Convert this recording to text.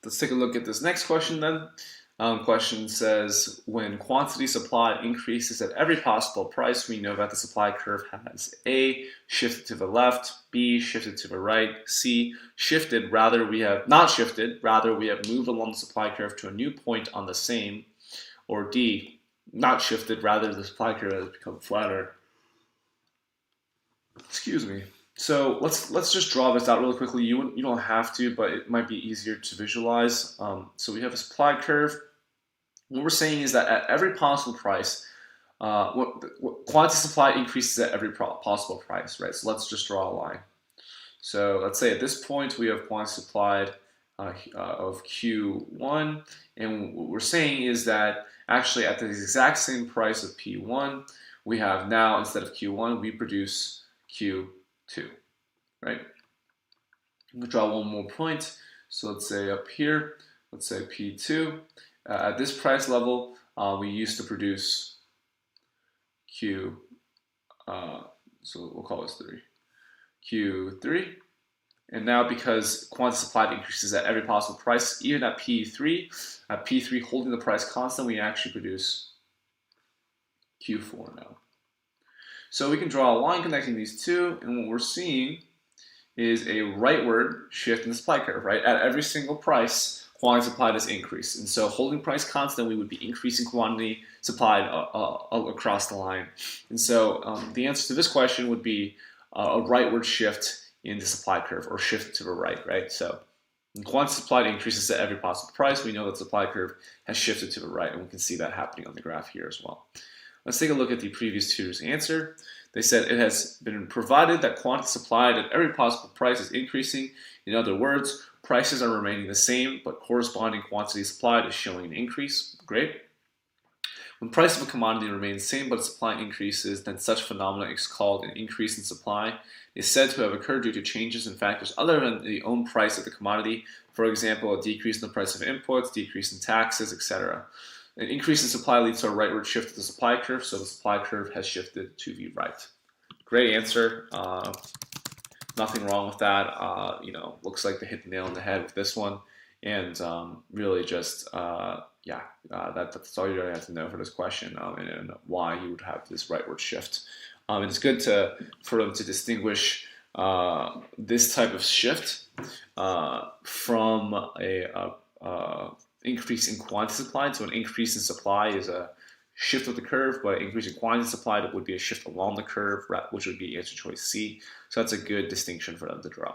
Let's take a look at this next question then. Question says, when quantity supplied increases at every possible price, we know that the supply curve has A, shifted to the left, B, shifted to the right, C, shifted, rather we have not shifted, rather we have moved along the supply curve to a new point on the same, or D, not shifted, rather the supply curve has become flatter. Excuse me. So let's just draw this out really quickly. You don't have to, but it might be easier to visualize. So we have a supply curve. What we're saying is that at every possible price, quantity supply increases at every possible price, right? So let's just draw a line. So let's say at this point we have quantity supplied of Q1, and what we're saying is that actually at the exact same price of P1, we have now, instead of Q1, we produce Q2, right? We'll draw one more point. So let's say up here, let's say P2. At this price level, we used to produce Q, so we'll call this 3, Q3. And now because quantity supplied increases at every possible price, even at P3 holding the price constant, we actually produce Q4 now. So we can draw a line connecting these two, and what we're seeing is a rightward shift in the supply curve, right? At every single price, quantity supplied is increased. And so holding price constant, we would be increasing quantity supplied across the line. And so the answer to this question would be a rightward shift in the supply curve, or shift to the right? So when quantity supplied increases at every possible price, we know that the supply curve has shifted to the right, and we can see that happening on the graph here as well. Let's take a look at the previous tutor's answer. They said it has been provided that quantity supplied at every possible price is increasing. In other words, prices are remaining the same, but corresponding quantity supplied is showing an increase. Great. When price of a commodity remains the same but supply increases, then such phenomena is called an increase in supply. It is said to have occurred due to changes in factors other than the own price of the commodity. For example, a decrease in the price of inputs, decrease in taxes, etc. An increase in supply leads to a rightward shift of the supply curve, so the supply curve has shifted to the right. Great answer. Nothing wrong with that. Looks like they hit the nail on the head with this one, and really just that's all you really have to know for this question, and why you would have this rightward shift. And it's good for them to distinguish this type of shift from a increase in quantity supplied. So an increase in supply is a shift of the curve, but an increase in quantity supplied would be a shift along the curve, which would be answer choice C. So that's a good distinction for them to draw.